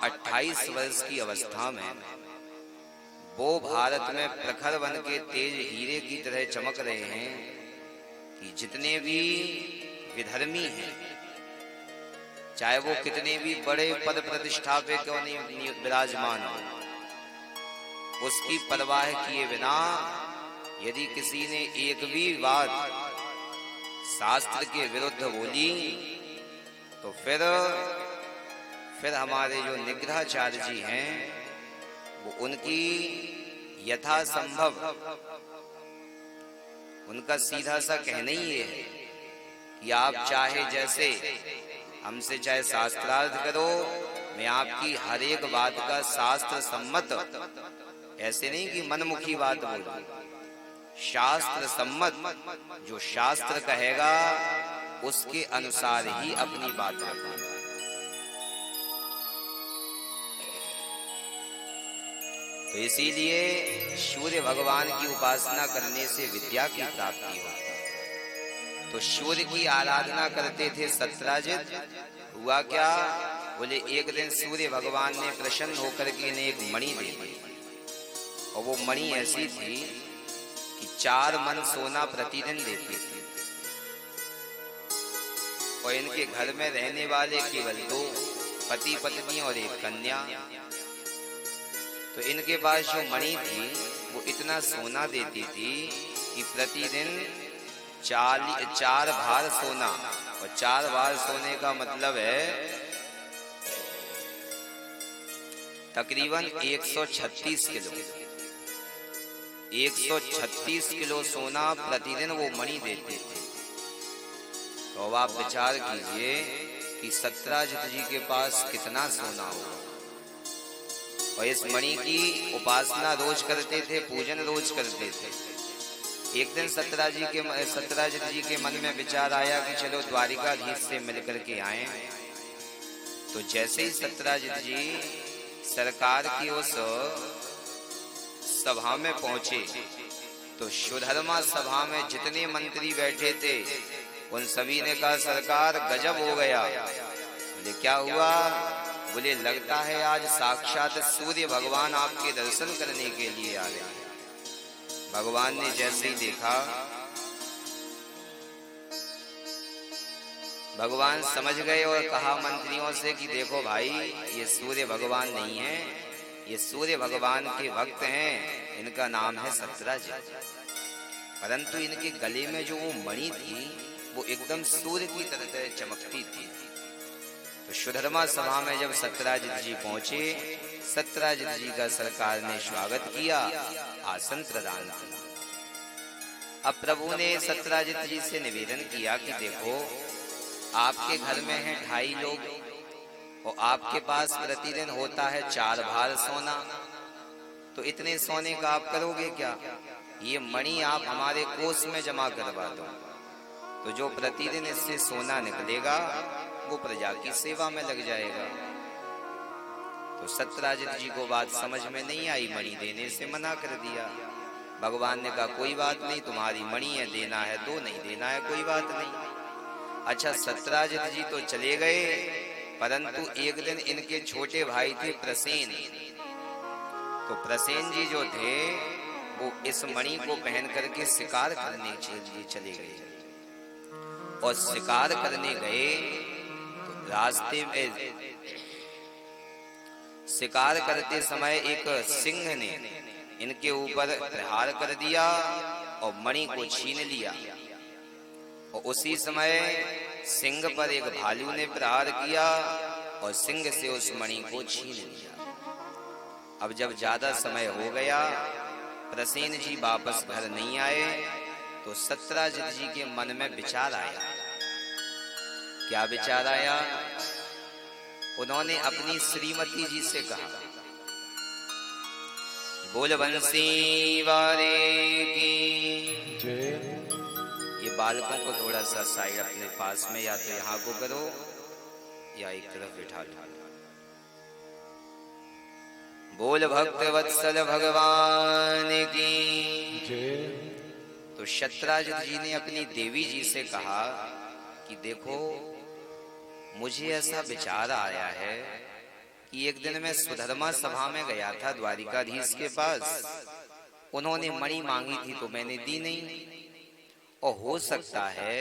28 वर्ष की अवस्था में वो भारत में प्रखर बन के तेज हीरे की तरह चमक रहे हैं कि जितने भी विधर्मी हैं, चाहे वो कितने भी बड़े पद प्रतिष्ठा पे क्यों नहीं विराजमान हो, उसकी परवाह किए बिना यदि किसी ने एक भी बात शास्त्र के विरुद्ध बोली तो फिर हमारे जो निग्रहाचार्य जी हैं वो उनकी यथासंभव उनका सीधा सा कहना ही ये है कि आप चाहे जैसे हमसे चाहे शास्त्रार्थ करो, मैं आपकी हर एक बात का शास्त्र सम्मत, ऐसे नहीं कि मनमुखी बात बोलूं, शास्त्र सम्मत जो शास्त्र कहेगा उसके अनुसार ही अपनी बात रखूंगा। तो इसीलिए सूर्य भगवान की उपासना करने से विद्या की प्राप्ति होती है। तो सूर्य की आराधना करते थे सत्यराजित। हुआ क्या, बोले एक दिन सूर्य भगवान ने प्रसन्न होकर के इन्हें एक मणि दे दी, और वो मणि ऐसी थी कि 4 मन सोना प्रतिदिन देती थी, और इनके घर में रहने वाले केवल 2 पति पत्नी और एक कन्या। तो इनके पास जो मणि थी वो इतना सोना देती थी कि प्रतिदिन 4 भार सोना, और 4 भार सोने का मतलब है तकरीबन 136 किलो। 136 किलो सोना प्रतिदिन वो मणि देते थे। तो अब आप विचार कीजिए कि सत्यराजित जी के पास कितना सोना होगा। और इस मणि की उपासना रोज करते थे, पूजन रोज करते थे। एक दिन सत्यराजित जी के मन में विचार आया कि चलो द्वारिकाधीश से मिलकर के आए। तो जैसे ही सत्यराजित जी सरकार की उस सभा में पहुंचे तो सुधर्मा सभा में जितने मंत्री बैठे थे उन सभी ने कहा, सरकार गजब हो गया। बोले क्या हुआ? बोले लगता है आज साक्षात सूर्य भगवान आपके दर्शन करने के लिए आ गए। भगवान ने जैसे ही देखा, भगवान समझ गए और कहा मंत्रियों से कि देखो भाई, ये सूर्य भगवान नहीं है, ये सूर्य भगवान के भक्त हैं, इनका नाम है सत्यराजित। परंतु इनके गले में जो वो मणि थी वो एकदम सूर्य की तरह चमकती थी। तो सुधर्मा सभा में जब सत्यराजित जी पहुंचे, सत्यराजित जी का सरकार ने स्वागत किया, आसन प्रदान किया। अब प्रभु ने सत्यराजित जी से निवेदन किया कि देखो, आपके घर में हैं 2.5 लोग और आपके पास प्रतिदिन होता है 4 भार सोना, तो इतने सोने का आप करोगे क्या? ये मणि आप हमारे कोष में जमा करवा दो, तो जो प्रतिदिन इससे सोना निकलेगा वो प्रजा की सेवा में लग जाएगा। तो सत्यराजित जी को बात समझ में नहीं आई, मणि देने से मना कर दिया। भगवान ने कहा कोई बात नहीं, तुम्हारी मणि है, देना है दो, नहीं देना है कोई बात नहीं। अच्छा, सत्यराजित जी तो चले गए, परंतु एक दिन इनके छोटे भाई थे प्रसेन। तो प्रसेन जी जो थे वो इस मणि को पहन करके शिकार करने के लिए चले गए, और शिकार करने गए तो रास्ते में शिकार करते समय एक सिंह ने इनके ऊपर प्रहार कर दिया और मणि को छीन लिया, और उसी समय सिंह पर एक भालू ने प्रहार किया और सिंह से उस मणि को छीन लिया। अब जब ज्यादा समय हो गया, प्रसेन जी वापस घर नहीं आए, तो सत्यराजित जी के मन में विचार आया। क्या विचार आया? उन्होंने अपनी श्रीमती जी से कहा, बोल बंसी वाले की जय। ये बालकों को थोड़ा सा साइड अपने पास में या तो यहाँ को करो या एक तरफ बिठा लो। बोल भक्त वत्सल भगवान की जय। तो सत्यराजित जी ने अपनी देवी जी से कहा कि देखो, मुझे ऐसा विचार आया है कि एक दिन मैं सुधर्मा सभा में गया था द्वारिकाधीश के पास। उन्होंने मणि मांगी थी तो मैंने दी नहीं, और हो सकता है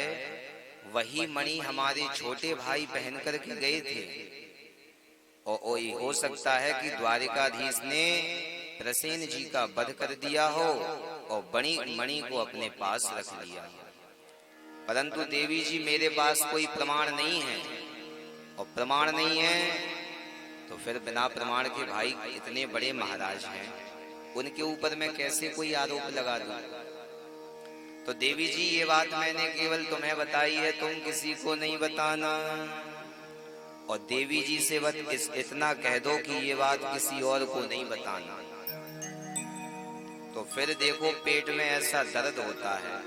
वही मणि हमारे छोटे भाई पहन करके गए थे, और हो सकता है कि द्वारिकाधीश ने प्रसेन जी का वध कर दिया हो और बड़ी मणि को अपने पास रख लिया। परंतु देवी जी मेरे पास कोई प्रमाण नहीं है, और प्रमाण नहीं है तो फिर बिना प्रमाण के भाई इतने बड़े महाराज हैं, उनके ऊपर मैं कैसे कोई आरोप लगा दूं। तो देवी जी ये बात मैंने केवल तुम्हें बताई है, तुम किसी को नहीं बताना। और देवी जी से बस इतना कह दो कि ये बात किसी और को नहीं बताना। तो फिर देखो पेट में ऐसा दर्द होता है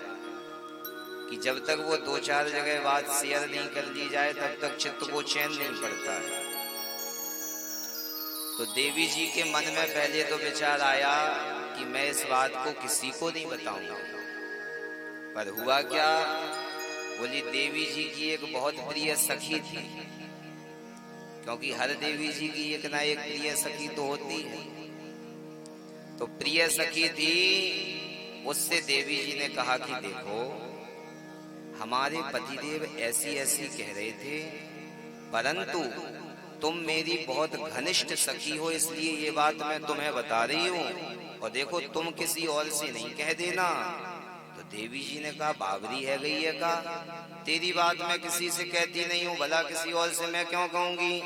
कि जब तक वो 2-4 जगह बात शेयर नहीं कर ली जाए तब तक चित्त को चैन नहीं पड़ता है। तो देवी जी के मन में पहले तो विचार आया कि मैं इस बात को किसी को नहीं बताऊंगा। पर हुआ क्या, बोली देवी जी की एक बहुत प्रिय सखी थी, क्योंकि हर देवी जी की एक ना एक प्रिय सखी तो होती है। तो प्रिय सखी थी, उससे देवी जी ने कहा कि देखो हमारे पतिदेव ऐसी ऐसी कह रहे थे, परंतु तुम मेरी बहुत घनिष्ठ सखी हो इसलिए ये बात मैं तुम्हें बता रही हूँ, और देखो तुम किसी और से नहीं कह देना। तो देवी जी ने कहा बावरी है गई है का, तेरी बात मैं किसी से कहती नहीं हूँ, भला किसी और से मैं क्यों कहूंगी।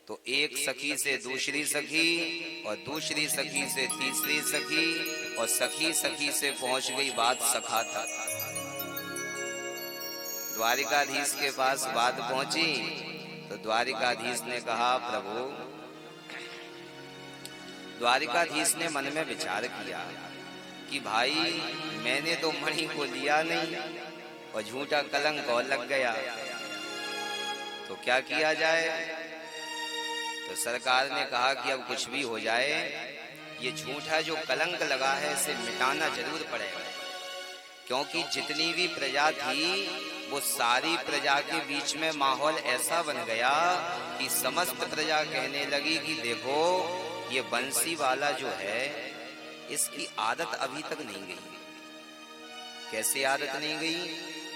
तो एक सखी से दूसरी सखी, और दूसरी सखी से तीसरी सखी, और सखी सखी से पहुंच गई बात सखा तक। द्वारिकाधीश के पास बात पहुंची तो द्वारिकाधीश ने कहा प्रभु, द्वारिकाधीश ने मन में विचार किया कि भाई मैंने तो मणि को लिया नहीं और झूठा कलंक और लग गया, तो क्या किया जाए। तो सरकार ने कहा कि अब कुछ भी हो जाए, ये झूठा जो कलंक लगा है इसे मिटाना जरूर पड़ेगा, क्योंकि जितनी भी प्रजा थी वो सारी प्रजा के बीच में माहौल ऐसा बन गया कि समस्त प्रजा कहने लगी कि देखो ये बंसी वाला जो है इसकी आदत अभी तक नहीं गई। कैसे आदत नहीं गई,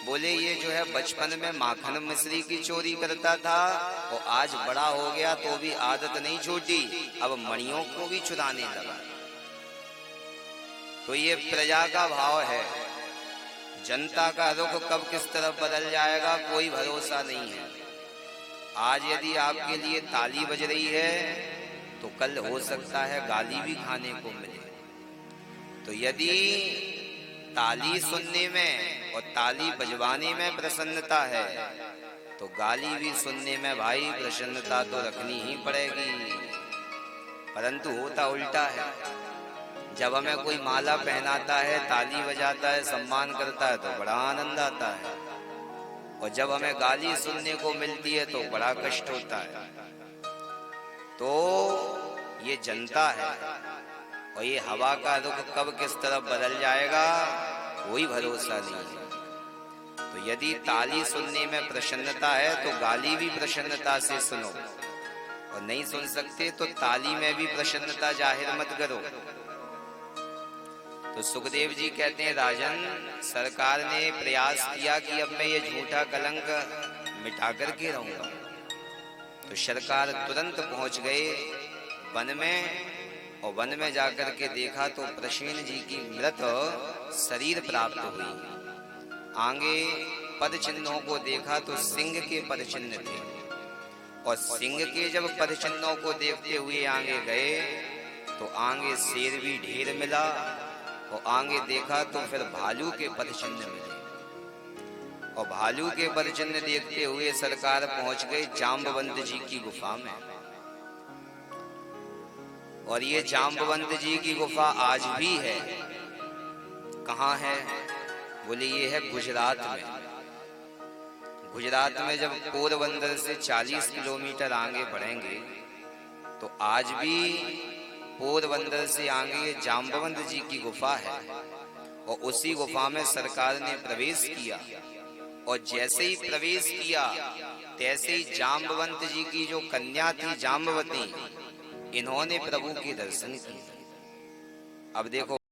बोले ये जो है बचपन में माखन मिश्री की चोरी करता था और आज बड़ा हो गया तो भी आदत नहीं छूटी, अब मणियों को भी चुराने लगा। तो ये प्रजा का भाव है, जनता का रुख कब किस तरफ बदल जाएगा कोई भरोसा नहीं है। आज यदि आपके लिए ताली बज रही है तो कल हो सकता है गाली भी खाने को मिले। तो यदि ताली सुनने में और ताली बजवाने में प्रसन्नता है तो गाली भी सुनने में भाई प्रसन्नता तो रखनी ही पड़ेगी। परंतु होता उल्टा है, जब हमें कोई माला पहनाता है, ताली बजाता है, सम्मान करता है तो बड़ा आनंद आता है, और जब हमें गाली सुनने को मिलती है तो बड़ा कष्ट होता है। तो ये जनता है, और ये हवा का रुख कब किस तरफ बदल जाएगा कोई भरोसा नहीं है। तो यदि ताली सुनने में प्रसन्नता है तो गाली भी प्रसन्नता से सुनो, और नहीं सुन सकते तो ताली में भी प्रसन्नता जाहिर मत करो। तो सुखदेव जी कहते हैं राजन, सरकार ने प्रयास किया कि अब मैं ये झूठा कलंक मिटा करके रहूंगा। तो सरकार तुरंत पहुंच गए वन में, और वन में जाकर के देखा तो प्रसेन जी की मृत शरीर प्राप्त हुई। आगे पद चिन्हों को देखा तो सिंह के पद चिन्ह थे, और सिंह के जब पद चिन्हों को देखते हुए आगे गए तो आगे शेर भी ढेर मिला, और आगे देखा तो फिर भालू के पद चिन्ह मिले, और भालू के पद चिन्ह देखते हुए सरकार पहुंच गई जाम्बवंत जी की गुफा में। और ये जाम्बवंत जी की गुफा आज भी है। कहाँ है, बोले ये है गुजरात में। गुजरात में जब पोरबंदर से 40 किलोमीटर आगे बढ़ेंगे तो आज भी पोरबंदर से आगे जाम्बवंत जी की गुफा है, और उसी गुफा में सरकार ने प्रवेश किया और जैसे ही प्रवेश किया तैसे ही जाम्बवंत जी की जो कन्या थी जाम्बवती, इन्होंने प्रभु के दर्शन किए। अब देखो